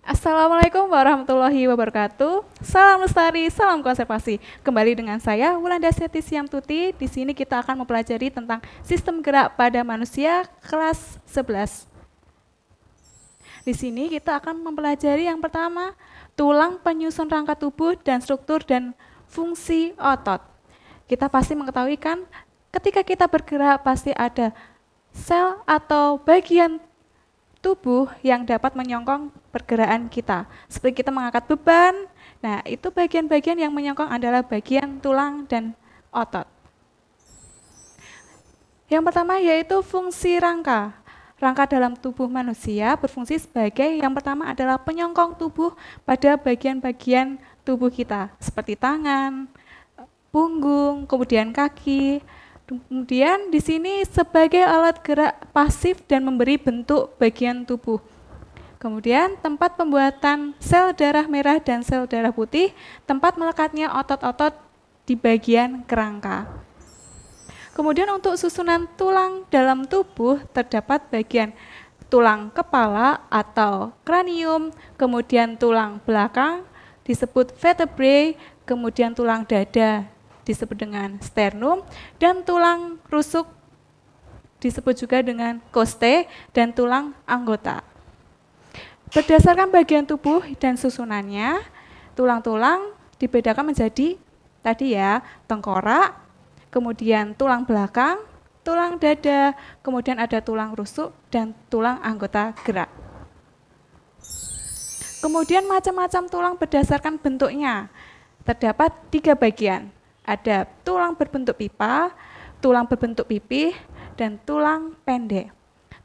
Assalamualaikum warahmatullahi wabarakatuh. Salam lestari, salam konservasi. Kembali dengan saya Wulanda Seti Siamtuti. Di sini kita akan mempelajari tentang sistem gerak pada manusia kelas 11. Di sini kita akan mempelajari yang pertama, tulang penyusun rangka tubuh dan struktur dan fungsi otot. Kita pasti mengetahui kan, ketika kita bergerak pasti ada sel atau bagian tubuh yang dapat menyokong pergerakan kita. Seperti kita mengangkat beban, nah itu bagian-bagian yang menyokong adalah bagian tulang dan otot. Yang pertama yaitu fungsi rangka. Rangka dalam tubuh manusia berfungsi sebagai yang pertama adalah penyokong tubuh pada bagian-bagian tubuh kita, seperti tangan, punggung, kemudian kaki. Kemudian di sini sebagai alat gerak pasif dan memberi bentuk bagian tubuh. Kemudian tempat pembuatan sel darah merah dan sel darah putih, tempat melekatnya otot-otot di bagian kerangka. Kemudian untuk susunan tulang dalam tubuh terdapat bagian tulang kepala atau kranium, kemudian tulang belakang disebut vertebrae, kemudian tulang dada disebut dengan sternum, dan tulang rusuk disebut juga dengan costae, dan tulang anggota. Berdasarkan bagian tubuh dan susunannya, tulang-tulang dibedakan menjadi tadi ya, tengkorak, kemudian tulang belakang, tulang dada, kemudian ada tulang rusuk, dan tulang anggota gerak. Kemudian macam-macam tulang berdasarkan bentuknya. Terdapat 3 bagian. Ada tulang berbentuk pipa, tulang berbentuk pipih, dan tulang pendek.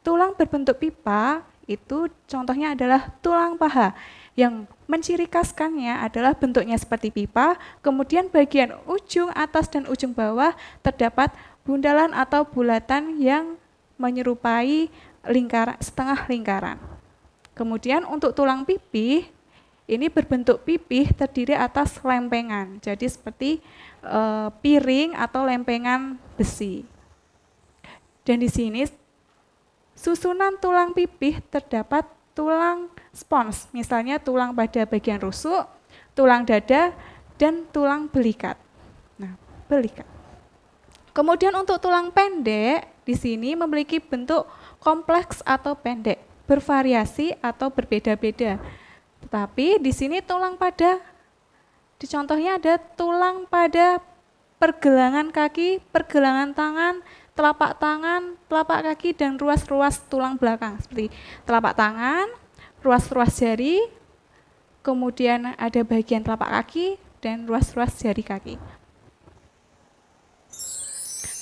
Tulang berbentuk pipa itu contohnya adalah tulang paha. Yang menciri khaskannya adalah bentuknya seperti pipa, kemudian bagian ujung atas dan ujung bawah terdapat bundalan atau bulatan yang menyerupai lingkaran, setengah lingkaran. Kemudian untuk tulang pipih, ini berbentuk pipih terdiri atas lempengan, jadi seperti piring atau lempengan besi. Dan di sini susunan tulang pipih terdapat tulang spons, misalnya tulang pada bagian rusuk, tulang dada, dan tulang belikat. Nah, belikat. Kemudian untuk tulang pendek, di sini memiliki bentuk kompleks atau pendek, bervariasi atau berbeda-beda. Tetapi di sini tulang pada, di contohnya ada tulang pada pergelangan kaki, pergelangan tangan, telapak kaki, dan ruas-ruas tulang belakang. Seperti telapak tangan, ruas-ruas jari, kemudian ada bagian telapak kaki, dan ruas-ruas jari kaki.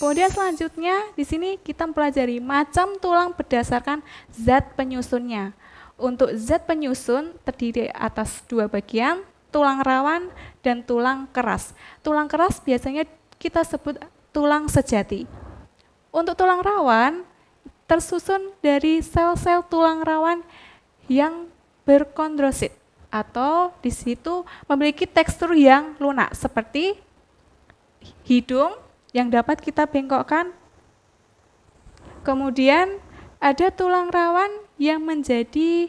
Kemudian selanjutnya di sini kita mempelajari macam tulang berdasarkan zat penyusunnya. Untuk zat penyusun terdiri atas 2 bagian, tulang rawan dan tulang keras. Tulang keras biasanya kita sebut tulang sejati. Untuk tulang rawan tersusun dari sel-sel tulang rawan yang berkondrosit atau di situ memiliki tekstur yang lunak seperti hidung yang dapat kita bengkokkan. Kemudian ada tulang rawan yang menjadi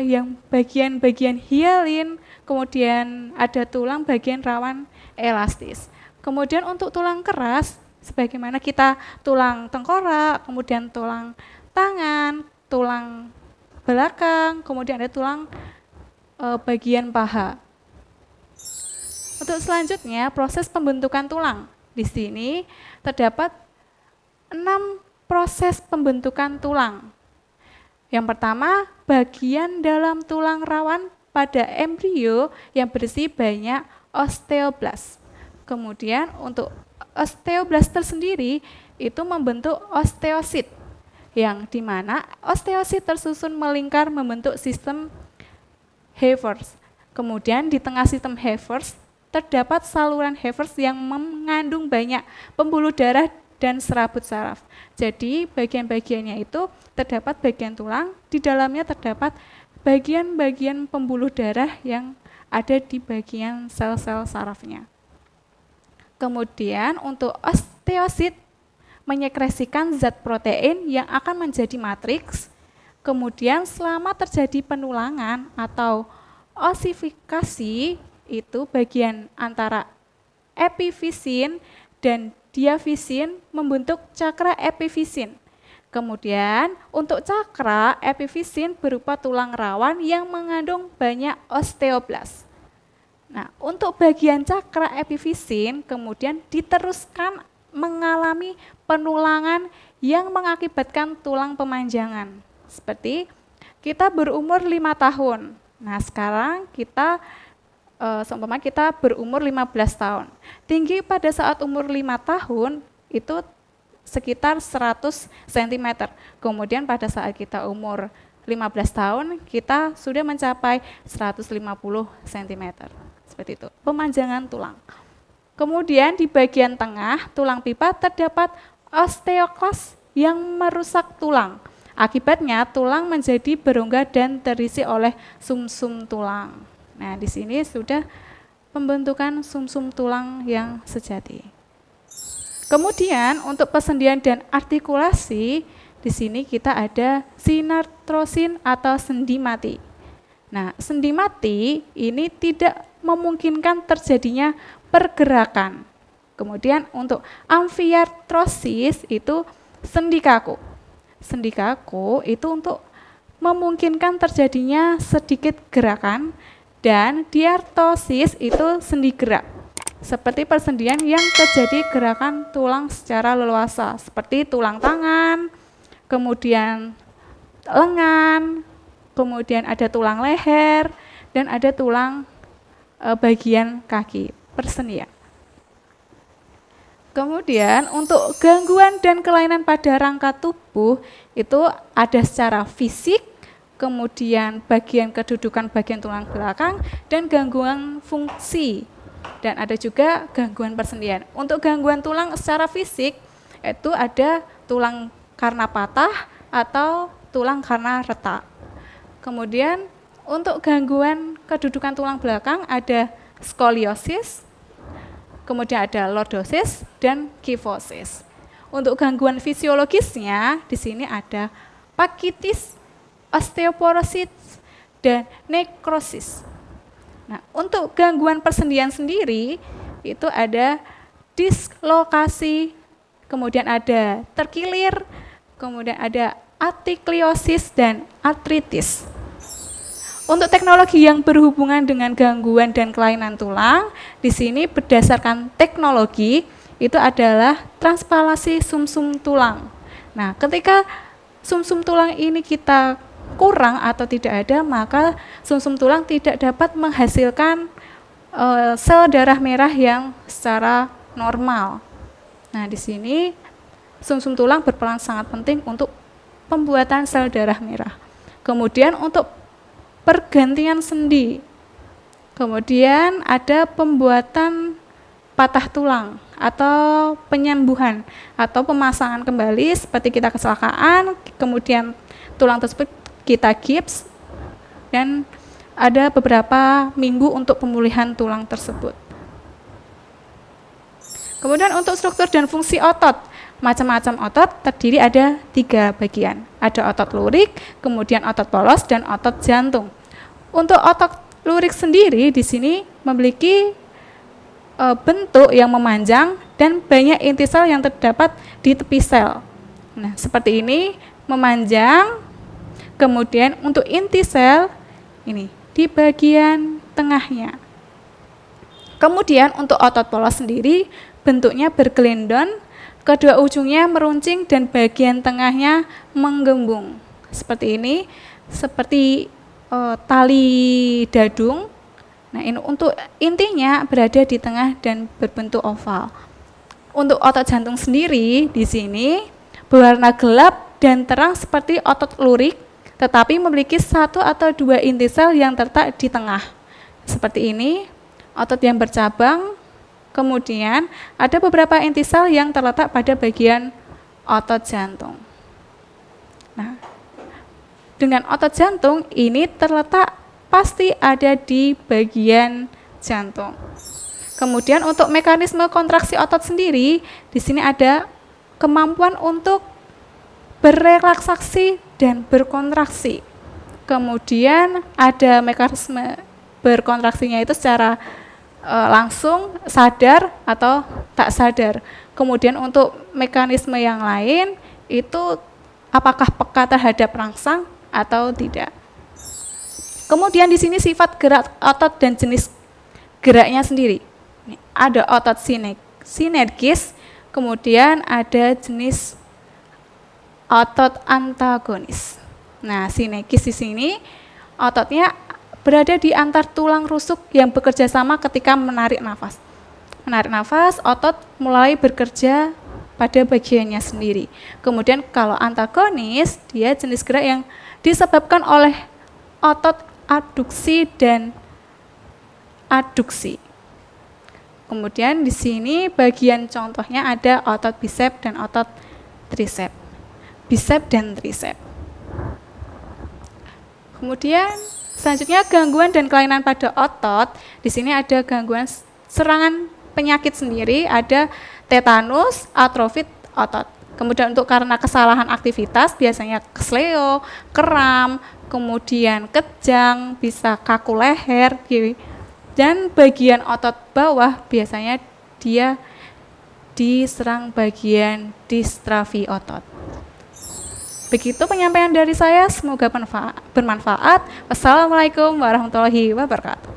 yang bagian-bagian hialin, kemudian ada tulang bagian rawan elastis. Kemudian untuk tulang keras, sebagaimana kita tulang tengkorak, kemudian tulang tangan, tulang belakang, kemudian ada tulang bagian paha. Untuk selanjutnya, proses pembentukan tulang. Di sini terdapat 6 proses pembentukan tulang. Yang pertama, bagian dalam tulang rawan pada embrio yang berisi banyak osteoblast. Kemudian untuk osteoblast tersendiri itu membentuk osteosit, yang dimana osteosit tersusun melingkar membentuk sistem Haivers. Kemudian di tengah sistem Haivers terdapat saluran Haivers yang mengandung banyak pembuluh darah dan serabut saraf. Jadi bagian-bagiannya itu terdapat bagian tulang, di dalamnya terdapat bagian-bagian pembuluh darah yang ada di bagian sel-sel sarafnya. Kemudian untuk osteosit menyekresikan zat protein yang akan menjadi matriks Kemudian selama terjadi penulangan atau osifikasi, itu bagian antara epifisin dan diafisin membentuk cakra epifisin. Kemudian untuk cakra epifisin berupa tulang rawan yang mengandung banyak osteoblas. Nah, untuk bagian cakra epifisin kemudian diteruskan mengalami penulangan yang mengakibatkan tulang pemanjangan. Seperti kita berumur 5 tahun. Nah, sekarang kita seumpama kita berumur 15 tahun. Tinggi pada saat umur 5 tahun itu sekitar 100 cm. Kemudian pada saat kita umur 15 tahun, kita sudah mencapai 150 cm. Seperti itu, pemanjangan tulang. Kemudian di bagian tengah tulang pipa terdapat osteoklas yang merusak tulang. Akibatnya tulang menjadi berongga dan terisi oleh sumsum tulang. Nah, di sini sudah pembentukan sumsum tulang yang sejati. Kemudian untuk persendian dan artikulasi, di sini kita ada sinartrosin atau sendi mati. Nah, sendi mati ini tidak memungkinkan terjadinya pergerakan. Kemudian untuk amfiartrosis itu sendi kaku. Sendi kaku itu untuk memungkinkan terjadinya sedikit gerakan, dan diartosis itu sendi gerak. Seperti persendian yang terjadi gerakan tulang secara leluasa, seperti tulang tangan, kemudian lengan, kemudian ada tulang leher, dan ada tulang bagian kaki, persendian. Kemudian untuk gangguan dan kelainan pada rangka tubuh itu ada secara fisik, kemudian bagian kedudukan bagian tulang belakang, dan gangguan fungsi. Dan ada juga gangguan persendian. Untuk gangguan tulang secara fisik itu ada tulang karena patah atau tulang karena retak. Kemudian untuk gangguan kedudukan tulang belakang ada skoliosis, kemudian ada lordosis dan kifosis. Untuk gangguan fisiologisnya di sini ada pakitis, osteoporosis, dan nekrosis. Nah, untuk gangguan persendian sendiri itu ada dislokasi, kemudian ada terkilir, kemudian ada atikliosis dan artritis. Untuk teknologi yang berhubungan dengan gangguan dan kelainan tulang, di sini berdasarkan teknologi itu adalah transpalasi sumsum tulang. Nah, ketika sumsum tulang ini kita kurang atau tidak ada, maka sumsum tulang tidak dapat menghasilkan sel darah merah yang secara normal. Nah, di sini sumsum tulang berperan sangat penting untuk pembuatan sel darah merah. Kemudian untuk pergantian sendi, kemudian ada pembuatan patah tulang atau penyembuhan atau pemasangan kembali seperti kita kecelakaan, kemudian tulang tersebut kita gips, dan ada beberapa minggu untuk pemulihan tulang tersebut. Kemudian untuk struktur dan fungsi otot, macam-macam otot terdiri ada 3 bagian. Ada otot lurik, kemudian otot polos, dan otot jantung. Untuk otot lurik sendiri di sini memiliki bentuk yang memanjang dan banyak inti sel yang terdapat di tepi sel. Nah, seperti ini memanjang, kemudian untuk inti sel ini di bagian tengahnya. Kemudian untuk otot polos sendiri bentuknya bergelendon, kedua ujungnya meruncing dan bagian tengahnya menggembung. Seperti ini, seperti tali dadung. Nah, ini untuk intinya berada di tengah dan berbentuk oval. Untuk otot jantung sendiri di sini berwarna gelap dan terang seperti otot lurik, tetapi memiliki 1 atau 2 inti sel yang terletak di tengah. Seperti ini, otot yang bercabang, kemudian ada beberapa inti sel yang terletak pada bagian otot jantung. Nah, dengan otot jantung ini terletak pasti ada di bagian jantung. Kemudian untuk mekanisme kontraksi otot sendiri, di sini ada kemampuan untuk berelaksasi dan berkontraksi. Kemudian ada mekanisme berkontraksinya itu secara langsung, sadar atau tak sadar. Kemudian untuk mekanisme yang lain itu apakah peka terhadap rangsang atau tidak. Kemudian di sini sifat gerak otot dan jenis geraknya sendiri. Ada otot sinergis, kemudian ada jenis otot antagonis. Nah, sinergis di sini ototnya berada di antar tulang rusuk yang bekerja sama ketika menarik nafas. Menarik nafas, otot mulai bekerja pada bagiannya sendiri. Kemudian kalau antagonis, dia jenis gerak yang disebabkan oleh otot adduksi dan adduksi. Kemudian di sini bagian contohnya ada otot bisep dan otot trisep. Bisep dan trisep. Kemudian selanjutnya gangguan dan kelainan pada otot. Di sini ada gangguan serangan penyakit sendiri, ada tetanus, atrofit otot. Kemudian untuk karena kesalahan aktivitas biasanya kesleo, kram, kemudian kejang, bisa kaku leher, dan bagian otot bawah biasanya dia diserang bagian distrafi otot. Begitu penyampaian dari saya, semoga bermanfaat. Wassalamualaikum warahmatullahi wabarakatuh.